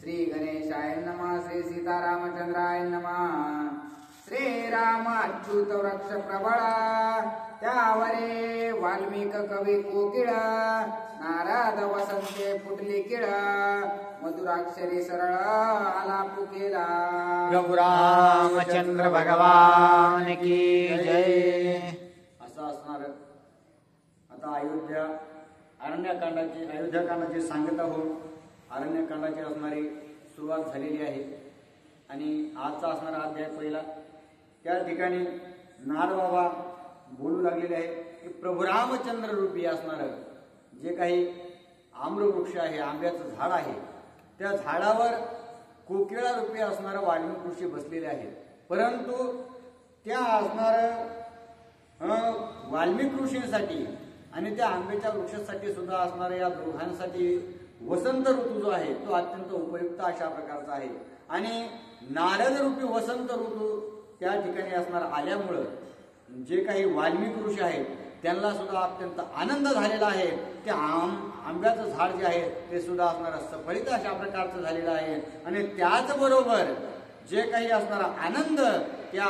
श्री गणेशाय नमः, श्री सीतारामचंद्राय नमः। श्रीराम अच्युत वृक्ष प्रबळ, त्यावरे वाल्मिक कवी कोकिळ, नारद वसंते फुटली किळ, मधुराक्षरी सरळ आलापू केला। प्रभु रामचंद्र भगवान की जय। असं असणार आता अयोध्याकांडाची सांगत आहोत। अरण्यकांडाची असणारी सुरुवात झालेली आहे आणि आजचा असणारा अध्याय पहिला। त्या ठिकाणी नारद बाबा बोलू लागलेले आहे की प्रभू रामचंद्र रूपी असणार जे काही आम्रवृक्ष आहे, आंब्याचं झाड आहे, त्या झाडावर कोकिळा रूपी असणारं वाल्मिक ऋषी बसलेले आहेत। परंतु त्या असणारं वाल्मिक ऋषींसाठी आणि त्या आंब्याच्या वृक्षासाठी सुद्धा असणाऱ्या या दोघांसाठी वसंत ऋतू जो आहे तो अत्यंत उपयुक्त अशा प्रकारचा आहे। आणि नारद रूपी वसंत ऋतू त्या ठिकाणी असणार आल्यामुळं जे काही वाल्मिक ऋषी आहेत त्यांना सुद्धा अत्यंत आनंद झालेला आहे। ते आंब्याचं झाड जे आहे ते सुद्धा असणारा सफळित अशा प्रकारचं झालेलं आहे। आणि त्याचबरोबर जे काही असणारा आनंद त्या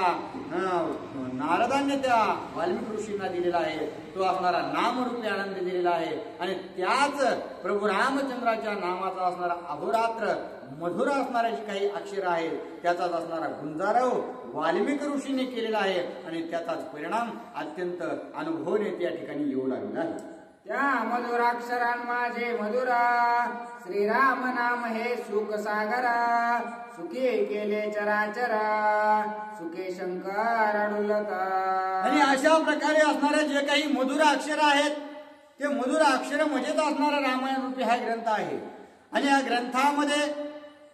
नारदांनी त्या वाल्मिक ऋषींना दिलेला आहे तो असणारा नामरूपी आनंद दिलेला आहे। आणि त्याच प्रभू रामचंद्राच्या नामाचा असणारा अहोरात्र मधुर असणारे जे काही अक्षर आहेत त्याचाच असणारा गुंजारव वाल्मिक ऋषीने केलेला आहे आणि त्याचाच परिणाम अत्यंत अनुभवने त्या ठिकाणी येऊ लागला आहे। त्या मधुराक्षरां माझे मधुरा, श्रीराम नाम हे सुख सागरा, सुखी केले चराचरा, सुखे शंकर अडुलता। आणि अशा प्रकारे असणारे जे काही मधुर अक्षर आहेत ते मधुर अक्षर म्हणजेच असणारा रामायण रूपी हा ग्रंथ आहे। आणि या ग्रंथामध्ये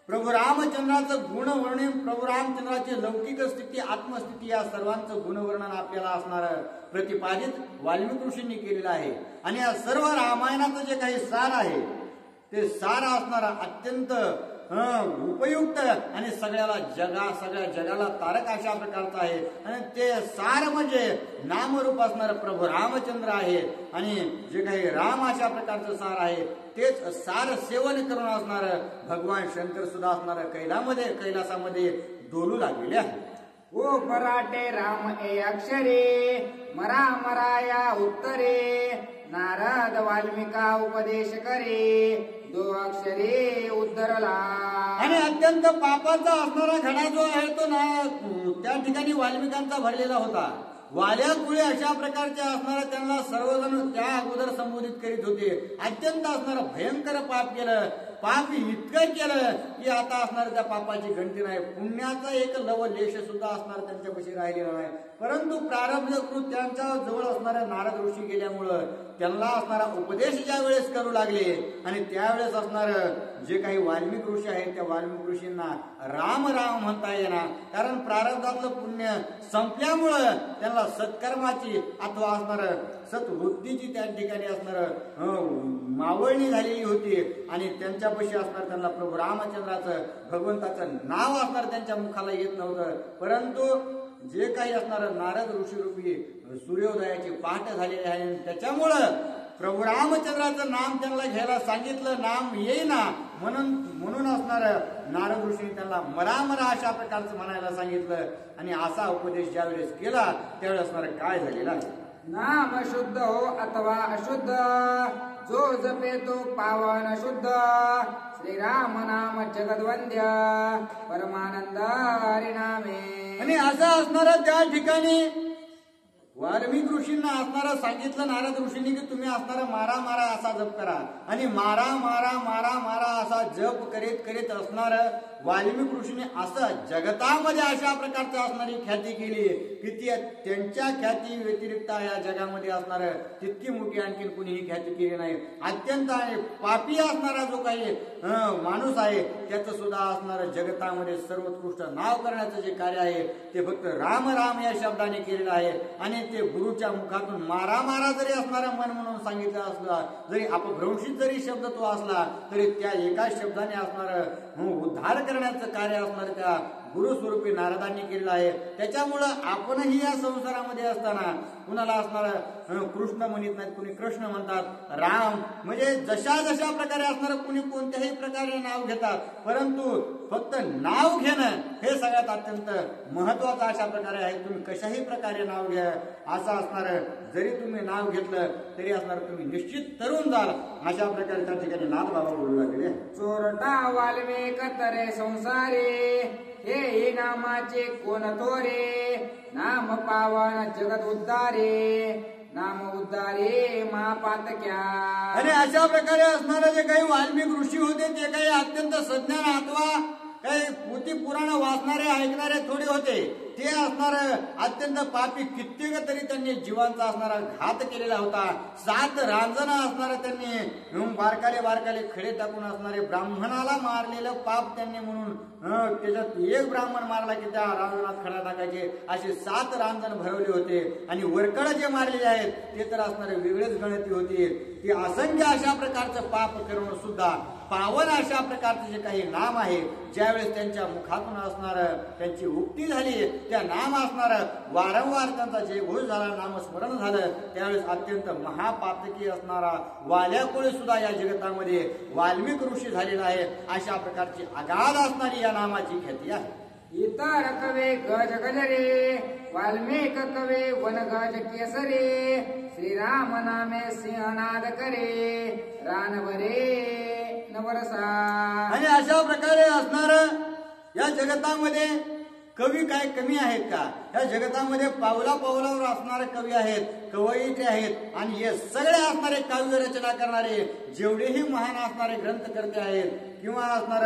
प्रभू रामचंद्राचं गुणवर्णन, प्रभू रामचंद्राची लौकिक स्थिती, आत्मस्थिती या सर्वांचं गुणवर्णन आपल्याला असणार प्रतिपादित वाल्मिक ऋषींनी केलेलं आहे। आणि या सर्व रामायणाचं जे काही सार आहे ते सार असणारा अत्यंत उपयुक्त आणि सगळ्या जगाला तारक अशा प्रकारचा आहे। आणि ते सार म्हणजे नामरूप असणार प्रभू रामचंद्र आहे। आणि जे काही राम अशा प्रकारचं सार आहे तेच सार सेवन करून असणार भगवान शंकर सुद्धा असणार कैलासामध्ये डोलू लागलेले आहे। ओ पराटे राम ए अक्षरे, मरा मराया उत्तरे, नारद वाल्मिका उपदेश करे, दो अक्षरे उद्धरला। आणि अत्यंत पापाचा असणारा घडा जो आहे तो त्या ठिकाणी वाल्मिकांचा भरलेला होता। वाल्या कुळे अशा प्रकारचे असणारा त्यांना सर्वजण त्या अगोदर संबोधित करीत होते। अत्यंत असणारं भयंकर पाप केलं, पाप इतकं केलं की आता असणार त्या पापाची गणती नाही, पुण्याचा एक लवलेश सुद्धा असणार त्यांच्यापाशी राहिलेला नाही। परंतु प्रारब्ध कृत त्यांच्या जवळ असणाऱ्या नारद ऋषी गेल्यामुळं त्यांना असणारा उपदेश ज्या वेळेस करू लागले आणि त्यावेळेस असणार जे काही वाल्मिक ऋषी आहेत त्या वाल्मिक ऋषींना राम राम म्हणता येणार, कारण प्रारब्धातलं पुण्य संपल्यामुळं त्यांना सत्कर्माची अथवा असणार सत्वृत्तीची त्या ठिकाणी असणार मावळणी झालेली होती। आणि त्यांच्यापाशी असणार त्यांना प्रभू रामचंद्राचं भगवंताचं नाव असणार त्यांच्या मुखाला येत नव्हतं। परंतु जे काही असणार नारद ऋषी रूपी सूर्योदयाची पहाट झालेली आहे त्याच्यामुळं प्रभू रामचंद्राचं नाम त्यांना घ्यायला सांगितलं, नाम येईना म्हणून असणार नारद ऋषीने त्यांना मरा अशा प्रकारचं म्हणायला सांगितलं। आणि असा उपदेश ज्या वेळेस केला त्यावेळेस असणार काय झालेला आहे, नाम शुद्ध हो अथवा अशुद्ध, जो जपे तो पावन शुद्ध, श्रीराम नाम जगद्वंद्य, परमानंद हरिनामे। आणि असं असणार त्या ठिकाणी वाल्मिक ऋषींना असणारा सांगितलं नारद ऋषींनी की तुम्ही असणारा मारा असा जप करा। आणि मारा असा जप करीत असणार वाल्मिक ऋषीने असं जगतामध्ये अशा प्रकारची असणारी ख्याती केली की ती त्यांच्या ख्याती व्यतिरिक्त या जगामध्ये असणार तितकी मोठी आणखीन कुणीही ख्याती केली नाही। अत्यंत पापी असणारा जो काही माणूस आहे त्याचं सुद्धा असणार जगतामध्ये सर्वोत्कृष्ट नाव करण्याचं जे कार्य आहे ते फक्त राम या शब्दाने केलेलं आहे। आणि ते गुरुच्या मुखातून मारा जरी असणारा मन म्हणून सांगितलं असला, जरी अपभ्रंशित जरी शब्द तो असला तरी त्या एका शब्दाने असणार उद्धार करण्याचं कार्य असणार त्या गुरुस्वरूपी नारदांनी केलेला आहे. त्याच्यामुळं आपणही या संसारामध्ये असताना कुणाला असणारं कृष्ण म्हणत नाहीत, कुणी कृष्ण म्हणतात, राम म्हणजे जशा जशा प्रकारे असणारं कुणी कोणत्याही प्रकारे नाव घेतात, परंतु फक्त नाव घेणं हे सगळ्यात अत्यंत महत्वाचं अशा प्रकारे आहे. तुम्ही कशाही प्रकारे नाव घ्या असं असणार, जरी तुम्ही नाव घेतलं तरी असणार तुम्ही निश्चित तरुण जाल अशा प्रकारे त्या ठिकाणी नाथ बाबा बोलू लागले. चोरटा वाल्मिक तरे संसारे, हे नामाचे कोण तोरे, नाम पावन जगत उद्धारे, नाम उद्धारे महापातक्या. आणि अशा प्रकारे असणारे जे काही वाल्मिक ऋषी होते ते काही अत्यंत सज्ञान अथवा काही पोथी पुराण वाचणारे ऐकणारे थोडे होते. ते असणार अत्यंत पापी, कित्येक तरी त्यांनी जीवांचा असणारा घात केलेला होता. 7 रांजणं असणारे त्यांनी बारकाले बारकाले खडे टाकून असणारे ब्राह्मणाला मारलेलं पाप त्यांनी म्हणून त्याच्यात एक ब्राह्मण मारला की त्या रांजणात खडा टाकायचे असे 7 रांजण भरवले होते. आणि वरकड जे मारलेले आहेत ते तर असणारे वेगळेच गणती होती. ती असंख्य अशा प्रकारचं पाप करून सुद्धा पावन अशा प्रकारचे जे काही नाम आहे, ज्यावेळेस त्यांच्या मुखातून असणार त्यांची उक्ती झाली, त्या नाम असणार वारंवार त्यांचा जे घोष झाला, नामस्मरण झालं, त्यावेळेस अत्यंत महापातकी असणारा वाल्याकुळे सुद्धा या जगतामध्ये वाल्मिक ऋषी झालेला आहे. अशा प्रकारची अगाध असणारी या नामाची ख्याती आहे. इतर कवे गज गजरे, वाल्मिक कवे वन गज केसरे, श्रीराम नामे सिंहनाद करे, रानभरे नवरसा. आणि अशा प्रकारे असणार या जगतामध्ये कवी काय कमी आहेत का? या जगतामध्ये पावला पावलावर असणारे कवी आहेत, कवयित्री आहेत, आणि हे सगळे असणारे काव्य रचना करणारे जेवढेही महान असणारे ग्रंथकर्ते आहेत किंवा असणार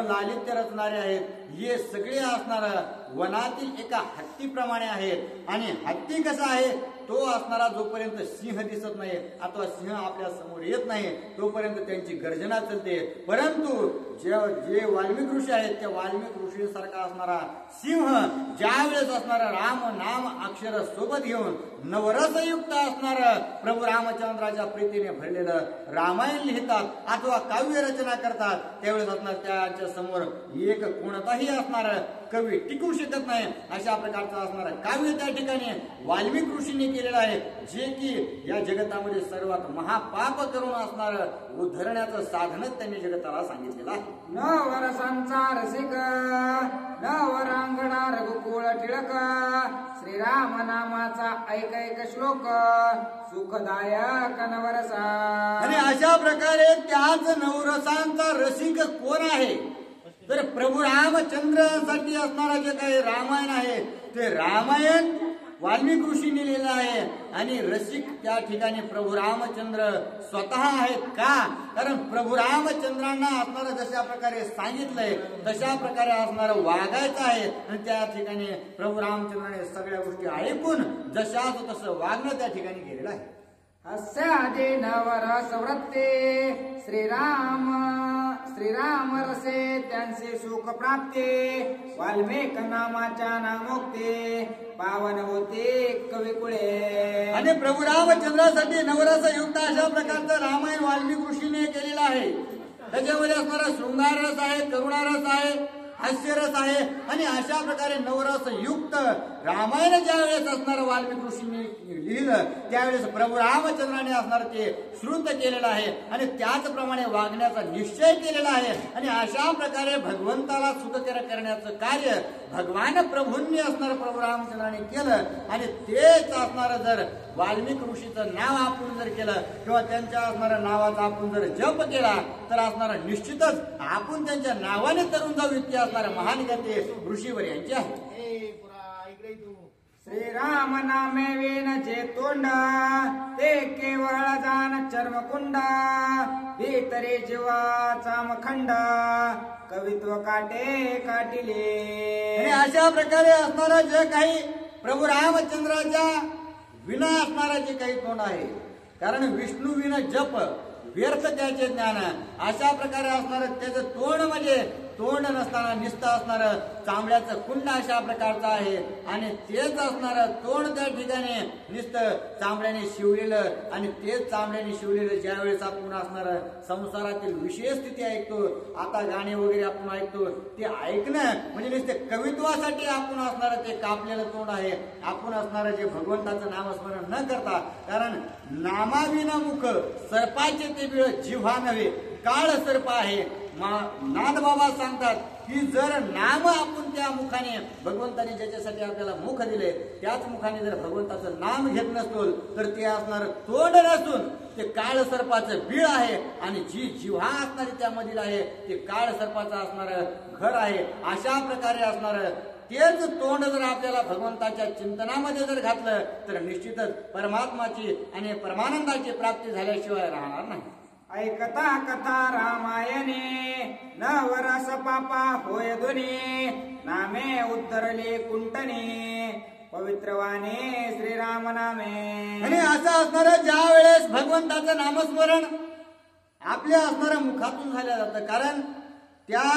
लालित्य रचणारे आहेत, हे सगळे असणार वनातील एका हत्तीप्रमाणे आहेत. आणि हत्ती कसा आहे, तो असणारा जोपर्यंत सिंह दिसत नाही अथवा सिंह आपल्या समोर येत नाही तोपर्यंत त्यांची गर्जना चालते. परंतु जे वाल्मिक ऋषी आहेत त्या वाल्मिक ऋषी सारखा असणारा सिंह ज्यावेळेस असणारा राम नाम अक्षर सोबत घेऊन नवरसयुक्त असणार प्रभू रामचंद्राच्या प्रीतीने भरलेलं रामायण लिहितात अथवा काव्य रचना करतात, त्यावेळेस असणार त्याच्या समोर एक कोणताही असणार कवी टिकू शकत नाही. अशा प्रकारचं असणार काव्य त्या ठिकाणी वाल्मिक ऋषींनी केलेलं आहे, जे की या जगतामध्ये सर्वात महापाप करून असणार उद्धरण्याचं साधनच त्यांनी जगताला सांगितलेलं आहे. नवरसांचा रसिक, नवरांगणा रघुकुळ टिळक, श्रीराम नामाचा ऐक ऐक श्लोक, सुखदायक नवरसा. आणि अशा प्रकारे त्याच नवरसांचा रसिक कोण आहे, तर प्रभू रामचंद्रासाठी असणारा जे काही रामायण आहे ते रामायण वाल्मिक ऋषींनी लिहिलं आहे. आणि रसिक त्या ठिकाणी प्रभू रामचंद्र स्वतः आहेत का? कारण प्रभू रामचंद्रांना असणारं जशा प्रकारे सांगितलंय तशा प्रकारे असणारं वागायचं आहे. आणि त्या ठिकाणी प्रभू रामचंद्राने सगळ्या गोष्टी ऐकून जशाच तसं वागणं त्या ठिकाणी केलेलं आहे. अस्यादे नवरस वृत्ते, श्रीराम रसे त्यांचे सुख प्राप्ते, वाल्मिक नामाच्या नामोक्ते, पावन होते कवी कुळे. आणि प्रभू रामचंद्रासाठी नवरस युक्त अशा प्रकारचं रामायण वाल्मिक ऋषीने केलेलं आहे. त्याच्यामध्ये असणारा शृंगार रस आहे, करुणा रस आहे, हास्यरस आहे. आणि अशा प्रकारे नवरस युक्त रामायण ज्या वेळेस असणार वाल्मिक ऋषींनी लिहिलं त्यावेळेस प्रभू रामचंद्राने असणार ते श्रुत केलेलं आहे आणि त्याचप्रमाणे वागण्याचा निश्चय केलेला आहे. आणि अशा प्रकारे भगवंताला सुखकर करण्याचं कार्य भगवान प्रभूंनी असणार प्रभू रामचंद्राने केलं. आणि तेच असणार जर वाल्मिक ऋषीचं नाव आपण जर केलं किंवा त्यांच्या असणाऱ्या नावाचा आपण जर जप केला तर असणार निश्चितच आपण त्यांच्या नावाने तरुण जाऊ इतके असणारे महान गती ऋषीवर यांचे आहे. श्रीराम नामे वेन जे तोंड, ते केवळ जान चर्मकुंड, भीतरे जीवाचा मखंड, कवित्व काटे काटिले. आणि अशा प्रकारे असणारा जे काही प्रभू रामचंद्राच्या विना असणारा जे काही तोंड आहे, कारण विष्णू विना जप व्यर्थ त्याचे ज्ञान, अशा प्रकारे असणार त्याचं तोंड म्हणजे तोंड नसताना नुसतं असणारं चांबड्याचं कुंड अशा प्रकारचं आहे आणि तेच असणारं तोंड त्या ठिकाणी नुसतं चांबड्याने शिवलेलं आणि तेच चांबड्याने शिवलेलं ज्यावेळेस आपण असणारं संसारातील विषय स्थिती ऐकतो, आता गाणे वगैरे आपण ऐकतो, ते ऐकणं म्हणजे नुसते कवित्वासाठी आपण असणारं ते कापलेलं तोंड आहे. आपण असणारं जे भगवंताचं नामस्मरण न करता, कारण नामाविना मुख सर्पाचे ते बिळ जिव्हा नव्हे काळ सर्प आहे. नादबाबा सांगतात की जर नाम आपण त्या मुखाने भगवंताने ज्याच्यासाठी आपल्याला मुख दिले त्याच मुखाने जर भगवंताचं नाम घेत नसतो तर ते असणार तोंड नसून ते काळ सर्पाचं बीळ आहे आणि जी जिव्हा असणारी त्यामधील आहे ते काळ सर्पाचं असणार घर आहे. अशा प्रकारे असणार तेच तोंड जर आपल्याला भगवंताच्या चिंतनामध्ये जर घातलं तर निश्चितच परमात्माची आणि परमानंदाची प्राप्ती झाल्याशिवाय राहणार नाही. ऐकता कथा रामायणे न वरस पापा होय दुनी नामे उतरले कुंटने पवित्रवाणे श्रीराम नामे. आणि असं असणारं ज्या वेळेस भगवंताचं नामस्मरण आपल्या असणाऱ्या मुखातून झालं जातं, कारण त्या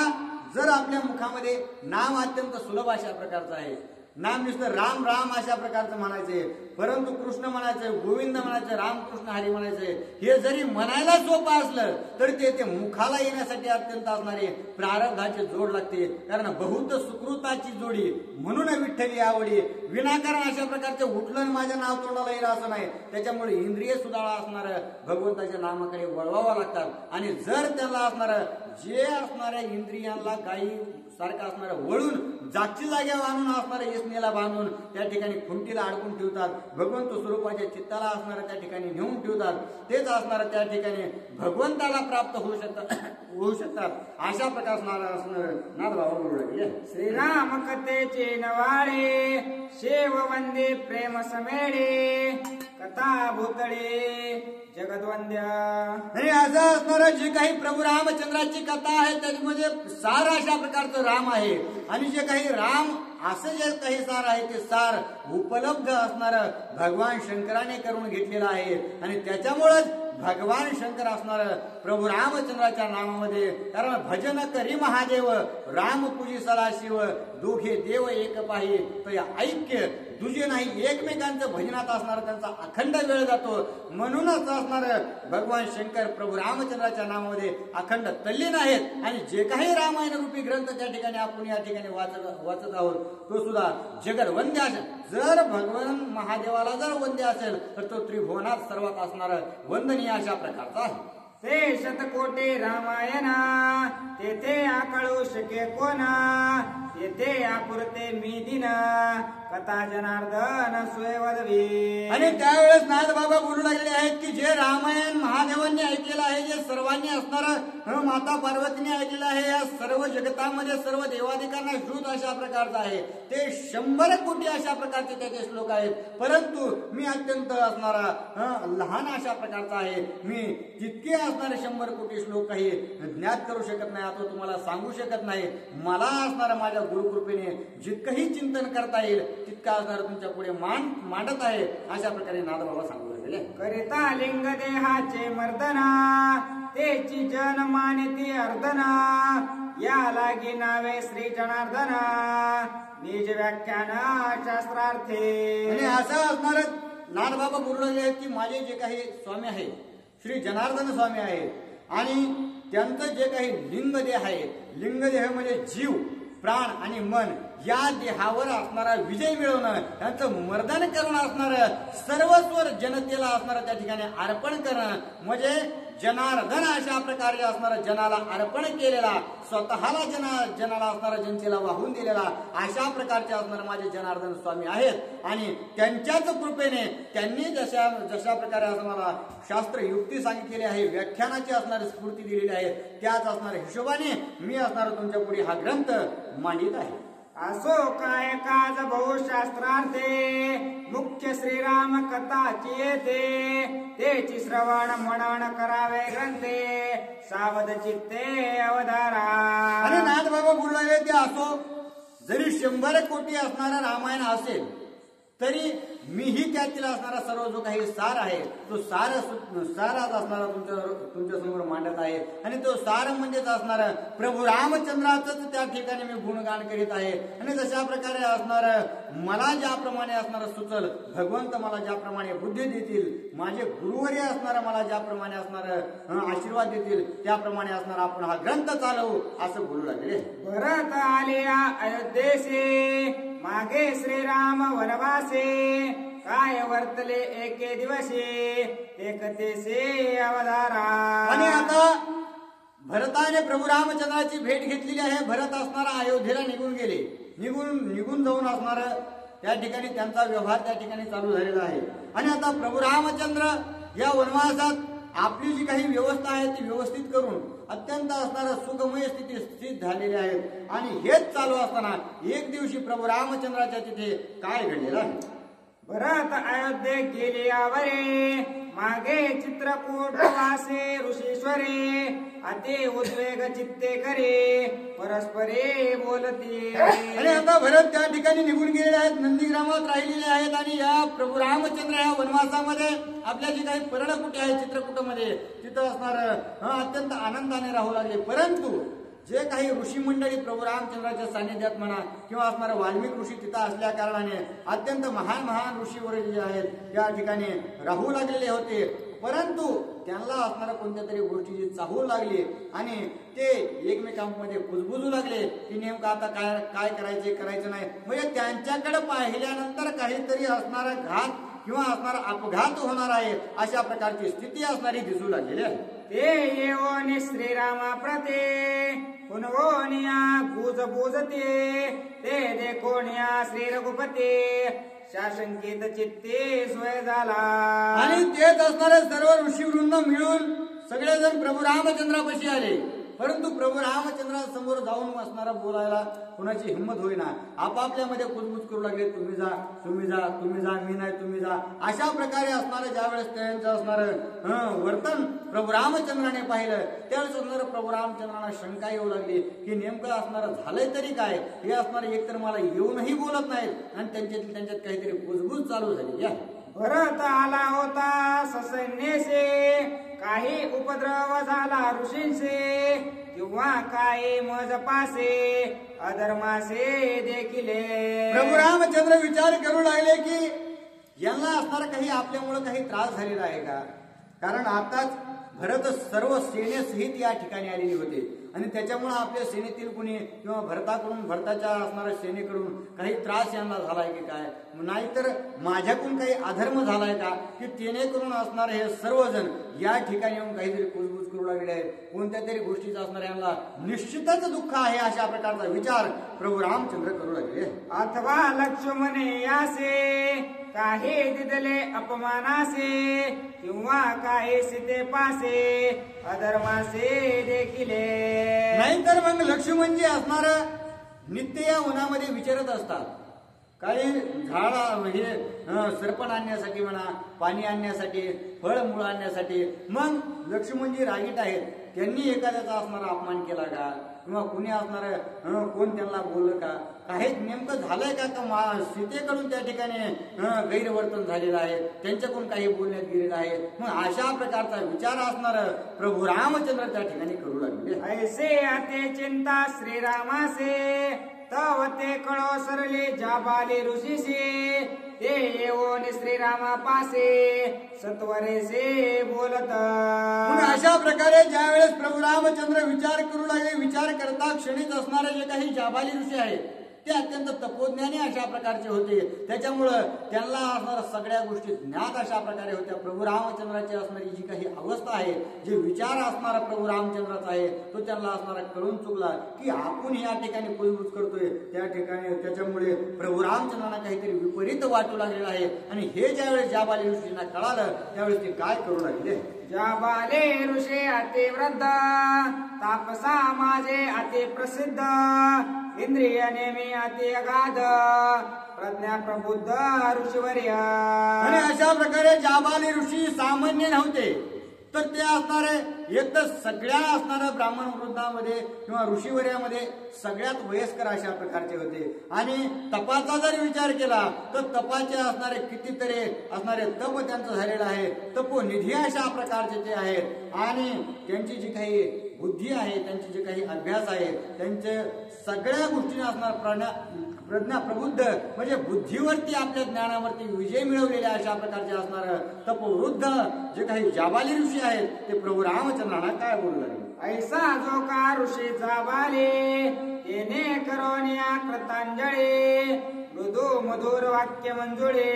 जर आपल्या मुखामध्ये नाम अत्यंत सुलभ अशा प्रकारचं आहे, नाम नुसतं राम राम अशा प्रकारचं म्हणायचंय, परंतु कृष्ण म्हणायचंय, गोविंद म्हणायचं, रामकृष्ण हरी म्हणायचंय, हे जरी म्हणायला सोपं असलं तरी ते मुखाला येण्यासाठी अत्यंत असणारे प्रारब्धाची जोड लागते. कारण बहुत सुकृताची जोडी म्हणून विठ्ठली आवडी, विनाकारण अशा प्रकारचे उठलं माझ्या नाव तोंडाला येईल असं नाही. त्याच्यामुळे इंद्रिय सुधाळा असणार भगवंताच्या नामाकडे वळवावं लागतात आणि जर त्याला असणार जे असणाऱ्या इंद्रियांना गायी सारखं असणार वळून जागची जाग्यावर आणून असणाऱ्या यसनेला बांधून त्या ठिकाणी खुंटीला अडकून ठेवतात, भगवंत स्वरूपाच्या चित्ताला असणाऱ्या त्या ठिकाणी नेऊन ठेवतात, तेच असणार त्या ठिकाणी भगवंताला प्राप्त होऊ शकतात. अशा प्रकार असणार नादबाबा बोलू लागले. श्रीराम कथेचे नवाळे शेव वंदे प्रेम समेळे कथा भूतळे जगद्वंद्य. आणि असं असणार जी काही प्रभू रामचंद्राची कथा आहे त्याच्यामध्ये सार अशा प्रकारचं राम आहे आणि जे काही राम असं जे काही सार आहे ते सार उपलब्ध असणार भगवान शंकराने करून घेतलेलं आहे आणि त्याच्यामुळेच भगवान शंकर असणार प्रभू रामचंद्राच्या नामामध्ये. कारण भजन करी महादेव राम पूजी सदाशिव दोघे देव एक पाही तर ऐक्य दुजे नाही, एकमेकांचं भजनात असणार त्यांचा अखंड वेळ जातो. म्हणूनच असणार भगवान शंकर प्रभू रामचंद्राच्या नामामध्ये अखंड तल्लीन आहेत आणि जे काही रामायण रूपी ग्रंथ त्या ठिकाणी आपण या ठिकाणी वाचत आहोत तो सुद्धा जगद्वंद्य असेल. जर भगवान महादेवाला जर वंद्य असेल तर तो त्रिभुवनात सर्वात असणार वंदनीय अशा प्रकारचा आहे. ते शतकोटे रामायणा तेथे आकळू शके कोणा तेथे आपुरते मी दिन कथा जनार्दन सोयवदवी. आणि त्यावेळेस नाथबाबा बोलू लागलेले आहेत की जे रामायण महादेवांनी ऐकलेलं आहे, जे सर्वांनी असणार माता पार्वतीने ऐकलेलं आहे, या सर्व जगतामध्ये सर्व देवादिकांना श्रुत अशा प्रकारचा आहे. ते 100 कोटी अशा प्रकारचे त्याचे श्लोक आहेत, परंतु मी अत्यंत असणारा लहान अशा प्रकारचा आहे. मी तितके असणारे 100 कोटी श्लोक काही ज्ञात करू शकत नाही, आता तुम्हाला सांगू शकत नाही. मला असणारा माझ्या गुरुकृपेने जितकंही चिंतन करता येईल तितका असणार तुमच्या पुढे मांडत आहे अशा प्रकारे नादबाबा सांगू लागले. करिता लिंग देहाचे मर्दना तेची जन मानिती अर्दना या लागी नावे श्री जनार्दना निज व्याख्यान शास्त्रार्थे. आणि असं असणार नादबाबा बोलू लागले आहेत की माझे जे काही स्वामी आहेत श्री जनार्दन स्वामी आहेत आणि त्यांचं जे काही लिंगदेह आहे, लिंगदेह म्हणजे जीव प्राण आणि मन या देहावर असणारा विजय मिळवणं, त्यांचं मर्दन करून असणार सर्वस्व जनतेला असणार त्या ठिकाणी अर्पण करणं म्हणजे जनार्दन अशा प्रकारे असणारा जनाला अर्पण केलेला, स्वतःला जनाला असणारा जनतेला वाहून दिलेला अशा प्रकारचे असणारे माझे जनार्दन स्वामी आहेत. आणि त्यांच्याच कृपेने त्यांनी जशा प्रकारे असणारा शास्त्र युक्ती सांगितलेली आहे, व्याख्यानाची असणारी स्फूर्ती दिलेली आहे, त्याच असणाऱ्या हिशोबाने मी असणार तुमच्या पुढे हा ग्रंथ मांडित आहे. असो काय काज बहुशास्त्रार्थे मुख्य श्रीराम कथाची येते तेची श्रवण मनन करावे ग्रंथे सावध चित्ते अवधारा. आणि नाथबाबा बोलू लागले ते असो जरी 100 कोटी असणारा रामायण असेल तरी मीही त्यातील असणारा सर्व जो काही सार आहे तो साराच असणारा तुमच्या समोर मांडत आहे. आणि तो सार म्हणजेच असणार प्रभू रामचंद्राचंच त्या ठिकाणी मी गुणगान करीत आहे. आणि जशा प्रकारे असणार मला ज्याप्रमाणे असणार सुचल, भगवंत मला ज्याप्रमाणे बुद्धी देतील, माझे गुरुवर्य असणार मला ज्याप्रमाणे असणार आशीर्वाद देतील, त्याप्रमाणे असणार आपण हा ग्रंथ चालवू असं बोलू लागले. भरत आले अयोध्येसे, मागे श्रीराम वनवासे, काय वर्तले एके दिवशी, एकतेसे अवधारा. आणि आता भरताने प्रभू रामचंद्राची भेट घेतलेली आहे. भरत असणारा अयोध्येला निघून गेले. निघून जाऊन असणार त्या ठिकाणी त्यांचा व्यवहार त्या ठिकाणी चालू झालेला आहे. आणि आता प्रभू रामचंद्र या वनवासात आपली जी काही व्यवस्था आहे ती व्यवस्थित करून अत्यंत असणारा सुखमय स्थित झालेले आहेत. आणि हेच चालू असताना एक दिवशी प्रभू रामचंद्राच्या तिथे काय घडलेलं आहे. भरत अयोध्ये गेले यावरे, मागे चित्रकूट वासे ऋषीश्वरे, अति उद्वेग चित्ते करे, परस्परे बोलते. आणि आता भरत त्या ठिकाणी निघून गेलेले आहेत, नंदीग्रामात राहिलेले आहेत. आणि या प्रभू रामचंद्र या वनवासामध्ये आपल्या जी काही पर्णकुटी आहे चित्रकूटमध्ये तिथं असणार अत्यंत आनंदाने राहू लागले. परंतु जे काही ऋषी मंडळी प्रभू रामचंद्राच्या सानिध्यात म्हणा किंवा असणारे वाल्मिक ऋषी तिथं असल्या कारणाने अत्यंत महान ऋषी वर्ग जे आहेत त्या ठिकाणी राहू लागलेले होते. परंतु त्यांना असणाऱ्या कोणत्या तरी गोष्टीची चाहूल लागली आणि ते एकमेकांमध्ये कुजबुजू लागले की नेमकं आता काय करायचं नाही. म्हणजे त्यांच्याकडे पाहिल्यानंतर काहीतरी असणारा घात किंवा असणारा अपघात होणार आहे अशा प्रकारची स्थिती असणारी दिसू लागलेली आहे. ते येऊन श्रीरामा प्रते, पुनवोनिया गुज बुजते, ते देखोनिया श्री रघुपते, शासंकित चित्ते सोय झाला. आणि तेच असणारे सर्व ऋषीवृंद मिळून सगळेजण प्रभू रामचंद्रापाशी आले. परंतु प्रभू रामचंद्रासमोर जाऊन असणारा बोलायला कोणाची हिंमत होईना. आपापल्यामध्ये कुजबुज करू लागले, तुम्ही जा, मी नाही तुम्ही जा. अशा प्रकारे असणारं ज्यावेळेस त्यांचं असणारं वर्तन प्रभू रामचंद्राने पाहिलं त्यावेळेस असणारं प्रभू रामचंद्रांना शंका येऊ लागली की नेमकं असणारं झालंय तरी काय. हे असणारे एकतर मला येऊनही बोलत नाहीत आणि त्यांच्यात काहीतरी कुजबुज चालू झाली आहे. भरत आला होता ससैन्यसे, काही उपद्रव झाला ऋषींचे, किंवा काही मजपासे अधर्मासे देखिले. प्रभू रामचंद्र विचार करू लागले की यांना असणारा काही आपल्यामुळे काही त्रास झालेला आहे का. कारण आताच भरत सर्व सेनेसहित या ठिकाणी आलेली होते आणि त्याच्यामुळे आपल्या सेनेतील कुणी किंवा भरताच्या असणाऱ्या सेनेकडून काही त्रास यांना झालाय की काय, नाहीतर माझ्याकडून काही अधर्म झालाय का की तेणेकरून असणारे हे सर्वजण या ठिकाणी येऊन काहीतरी कुजबुज करू लागले आहेत. कोणत्या तरी गोष्टीचा असणाऱ्या यांना निश्चितच दुःख आहे अशा प्रकारचा विचार प्रभू रामचंद्र करू लागले. अथवा लक्ष्मणे यासे, काही दिदले अपमानासे, किंवा काही सीते पासे अधर्मासे देखिले. नाहीतर मग लक्ष्मणजी असणार नित्य या वनामध्ये विचारत असतात. काही झाड हे सरपण आणण्यासाठी म्हणा, पाणी आणण्यासाठी, फळमूळ आणण्यासाठी. मग लक्ष्मणजी रागीट आहेत. त्यांनी एखाद्याचा असणारा अपमान केला का किंवा कुणी असणार कोण त्यांना बोललं का, काही नेमकं झालंय का सीतेकडून त्या ठिकाणी गैरवर्तन झालेलं आहे, त्यांच्याकडून काही बोलण्यात गेलेलं आहे. मग अशा प्रकारचा विचार असणार प्रभू रामचंद्र त्या ठिकाणी करू लागले. ऐसे आते चिंता श्रीरामासे, तव ते कळो सरले जाबाले ऋषीसे, ते येऊन श्रीरामा पासे सत्वरेसे बोलत. अशा प्रकारे ज्या वेळेस प्रभू रामचंद्र विचार करू लागले, विचार करता क्षणीच असणारे जे काही जाबाली ऋषी आहेत ते अत्यंत तपोज्ञानी अशा प्रकारचे होते. त्याच्यामुळं त्यांना असणाऱ्या सगळ्या गोष्टी ज्ञात अशा प्रकारे होत्या. प्रभू रामचंद्राची असणारी जी काही अवस्था आहे, जे विचार असणारा प्रभू रामचंद्राचा आहे तो त्यांना असणारा कळून चुकला की आपण या ठिकाणी कुजबुज करतोय त्या ठिकाणी. त्याच्यामुळे प्रभू रामचंद्रांना काहीतरी विपरीत वाटू लागलेलं आहे. आणि हे ज्यावेळेस जाबाली ऋषींना कळालं त्यावेळेस ते काय करू लागले. जाबाले ऋषे अति वृद्ध, तापसा माझे अति प्रसिद्ध, इंद्रिय नेमी अति अगाध, प्रज्ञा प्रबुद्ध ऋषीवर्य. आणि अशा प्रकारे जाबाली ऋषी सामान्य नव्हते, तर ते असणारे एक तर सगळ्या असणाऱ्या ब्राह्मण वृद्धामध्ये किंवा ऋषीवर्यामध्ये सगळ्यात वयस्कर अशा प्रकारचे होते. आणि तपाचा जर विचार केला तर तपाचे असणारे कितीतरी असणारे तप त्यांचं झालेलं आहे. तपोनिधी अशा प्रकारचे ते आहेत. आणि त्यांची जी काही बुद्धी आहे, त्यांची जे काही अभ्यास आहे, त्यांचे सगळ्या गोष्टी असणार प्रज्ञा प्रबुद्ध म्हणजे बुद्धीवरती आपल्या ज्ञानावरती विजय मिळवलेले अशा प्रकारचे असणार तपवृद्ध जे काही जाबाली ऋषी आहेत ते प्रभू रामचंद्रांना काय बोलू लागले. ऐसा जो का ऋषी जाबाले येणे करोनिया कृतांजळे मृदू मधुर वाक्य मंजुळे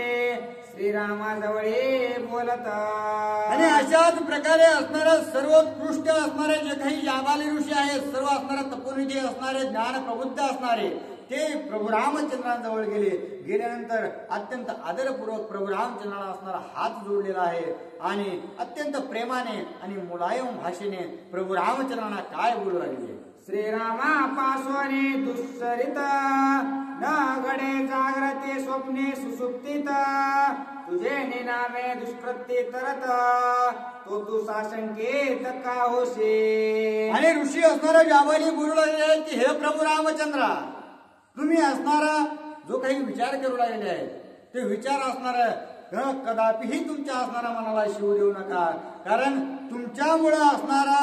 श्रीरामाजवळे बोलत. आणि अशाच प्रकारे असणारे सर्वोत्कृष्ट असणारे जे काही जाबाली ऋषी आहेत, सर्व असणारे तपोनिधी असणारे ज्ञान प्रबुद्ध असणारे ते प्रभू रामचंद्रांजवळ गेल्यानंतर अत्यंत आदरपूर्वक प्रभू रामचंद्राला असणारा हात जोडलेला आहे. आणि अत्यंत प्रेमाने आणि मुलायम भाषेने प्रभू रामचंद्रांना काय बोलू लागले. श्रीरामा पासोने दुःसरित न घडे जाग्रते स्वप्ने सुसुप्तीत तुझे निनामे दुष्कृत्य तरत तो तू साशंकेत का होशे. आणि ऋषी असणारा जाबाली बोलू लागले की हे प्रभू रामचंद्रा, तुम्ही असणारा जो काही विचार करू लागलेले आहे ते विचार असणारा कदापिही तुमच्या असणारा मनाला शिवू देऊ नका. कारण तुमच्यामुळे असणारा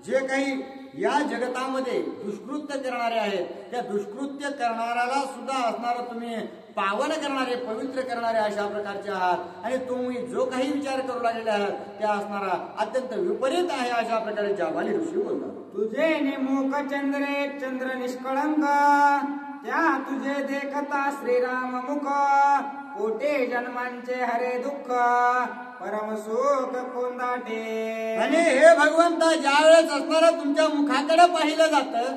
जे काही या जगतामध्ये दुष्कृत्य करणारे आहेत त्या दुष्कृत्य करणाऱ्याला सुद्धा असणारा तुम्ही पावन करणारे पवित्र करणारे अशा प्रकारचे आहात. आणि तुम्ही जो काही विचार करू लागलेले आहात त्या असणारा अत्यंत विपरीत आहे अशा प्रकारे जाबाली ऋषी बोलतात. तुझे निमुख चंद्रे चंद्र निष्कळंक त्या तुझे देखता श्रीराम मुख कोटे जन्मांचे हरे दुःख परम सुख कोंदाटे. आणि हे भगवंता ज्या वेळेस असणारा तुमच्या मुखाकडे पाहिलं जातं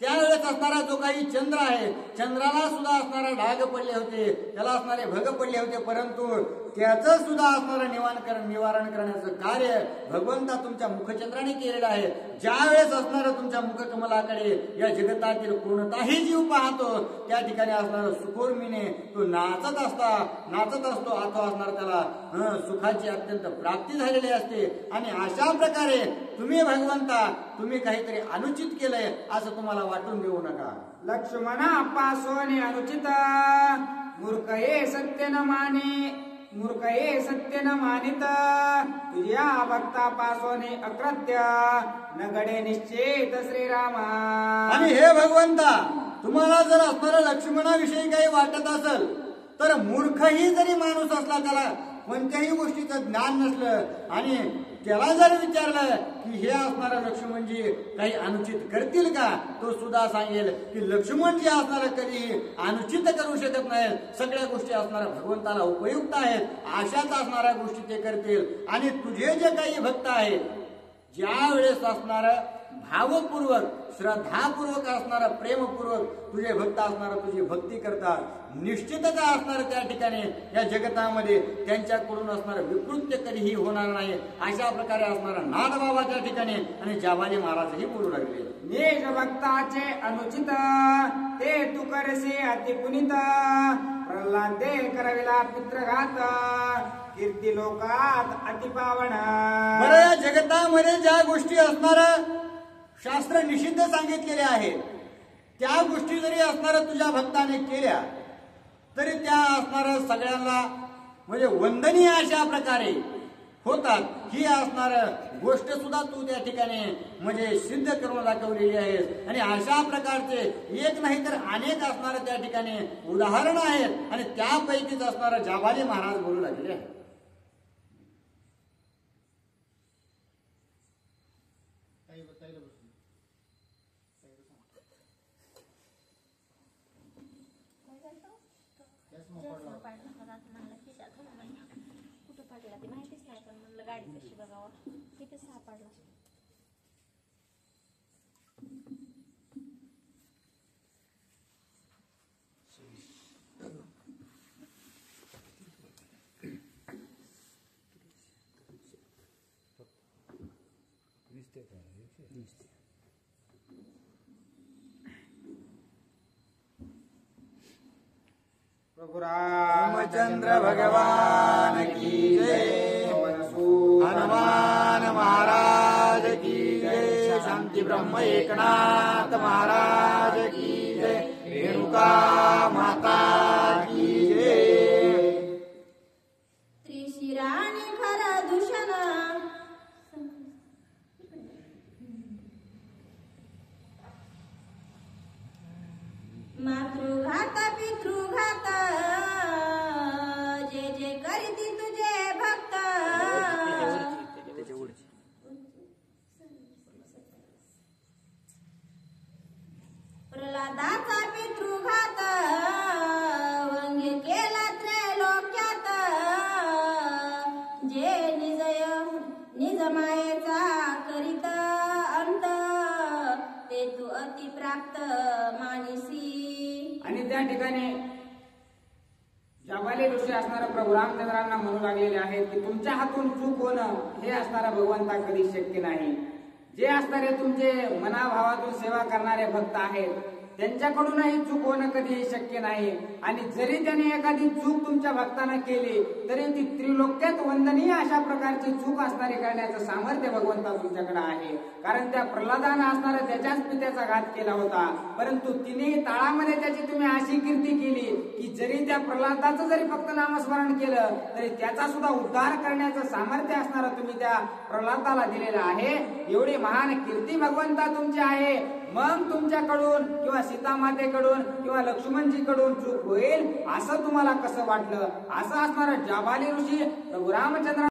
त्यावेळेस असणारा जो काही चंद्र आहे चंद्राला सुद्धा असणारा डाग पडले होते, त्याला असणारे भग पडले होते, परंतु त्याचं सुद्धा असणारं निवारण करण्याचं कार्य भगवंता तुमच्या मुखचंद्राने केलेलं आहे. ज्या वेळेस असणारं तुमच्या मुखकमलाकडे या जगतातील कोणताही जीव पाहतो त्या ठिकाणी असणारं सुखोर्मीने तो नाचत असतो अथवा असणार त्याला सुखाची अत्यंत प्राप्ती झालेली असते. आणि अशा प्रकारे तुम्ही भगवंता तुम्ही काहीतरी अनुचित केलंय असं तुम्हाला वाटून देऊ नका. लक्ष्मणा पासोने अनुचित मूर्ख ये सत्य न मानित तुझ्या भक्ता पासोने अकृत्य न घडे निश्चित श्रीरामा. आणि हे भगवंता तुम्हाला जर असणारा लक्ष्मणाविषयी काही वाटत असेल तर मूर्खही जरी माणूस असला त्याला कोणत्याही गोष्टीचं ज्ञान नसलं आणि त्याला जर विचारलं की हे असणारा लक्ष्मणजी काही अनुचित करतील का तो सुद्धा सांगेल की लक्ष्मणजी असणारा कधीही अनुचित करू शकत नाही. सगळ्या गोष्टी असणाऱ्या भगवंताला उपयुक्त आहेत अशाच असणाऱ्या गोष्टी ते करतील. आणि तुझे जे काही भक्त आहेत ज्या वेळेस असणारं भावपूर्वक श्रद्धापूर्वक असणारा प्रेमपूर्वक तुझे भक्त असणारा तुझी भक्ती करतात निश्चितच असणार त्या ठिकाणी या जगतामध्ये त्यांच्याकडून असणारं विकृत्य कधीही होणार नाही अशा प्रकारे असणारा नाद बाबा त्या ठिकाणी आणि जाबाली महाराजही बोलू लागले. निज भक्ताचे अनुचित ते तू करसे अतिपुनित प्रल्हादे करविला पित्रघात कीर्ती लोकात अतिपावन. बरं या जगतामध्ये ज्या गोष्टी असणारा शास्त्र निषिद्ध सांगितलेले आहेत त्या गोष्टी जरी असणाऱ्या तुझ्या भक्ताने केल्या तरी त्या असणाऱ्या सगळ्यांना म्हणजे वंदनीय अशा प्रकारे होतात. ही असणार गोष्ट सुद्धा तू त्या ठिकाणी म्हणजे सिद्ध करून दाखवलेली आहेस. आणि अशा प्रकारचे एक नाही तर अनेक असणारे त्या ठिकाणी उदाहरण आहेत आणि त्यापैकीच असणारा जाबाली महाराज बोलू लागले आहेत. कुठं पडला ते माहितीच नाही पण म्हणलं गाडी कशी बघावं किती सापडला. प्रभु रामचंद्र भगवान की जय. हनुमान महाराज की जय. शांती ब्रह्म एकनाथ महाराज की जय. रेणुका माता की जय. त्रिशिराणी खरा दूषण मातृघात पितृघात जे जे करीती तुझे भक्त प्रल्हादाचा पितृघात वंगे केला त्रैलोक्यात जे निज मायेचा करीत अंत ते तू अतिप्राप्त मानिसी. आणि त्या ठिकाणी जाबाली ऋषी असणाऱ्या प्रभू रामचंद्रांना म्हणू लागलेले आहेत की तुमच्या हातून चूक होणं हे असणारा भगवंता कधी शक्य नाही. जे असणारे तुमचे मनाभावातून सेवा करणारे भक्त आहेत त्यांच्याकडूनही चूक होणं कधीही शक्य नाही. आणि जरी त्याने एखादी चूक तुमच्या भक्तानं केली तरी ती त्रिलोक्यात वंदनीय अशा प्रकारची चूक असणारी करण्याचं सामर्थ्य भगवंता तुमच्याकडे आहे. कारण त्या प्रल्हादानं असणारा त्याच्याच पित्याचा घात केला होता, परंतु तिने ताळामध्ये त्याची तुम्ही अशी कीर्ती केली की जरी त्या प्रल्हादाचं जरी फक्त नामस्मरण केलं तरी त्याचा सुद्धा उद्धार करण्याचं सामर्थ्य असणारा तुम्ही त्या प्रल्हादाला दिलेलं आहे. एवढी महान कीर्ती भगवंता तुमची आहे. मग तुमच्याकडून किंवा सीतामातेकडून किंवा लक्ष्मणजीकडून चूक होईल असं तुम्हाला कसं वाटलं? असं असणारा जाबाली ऋषी प्रभू रामचंद्र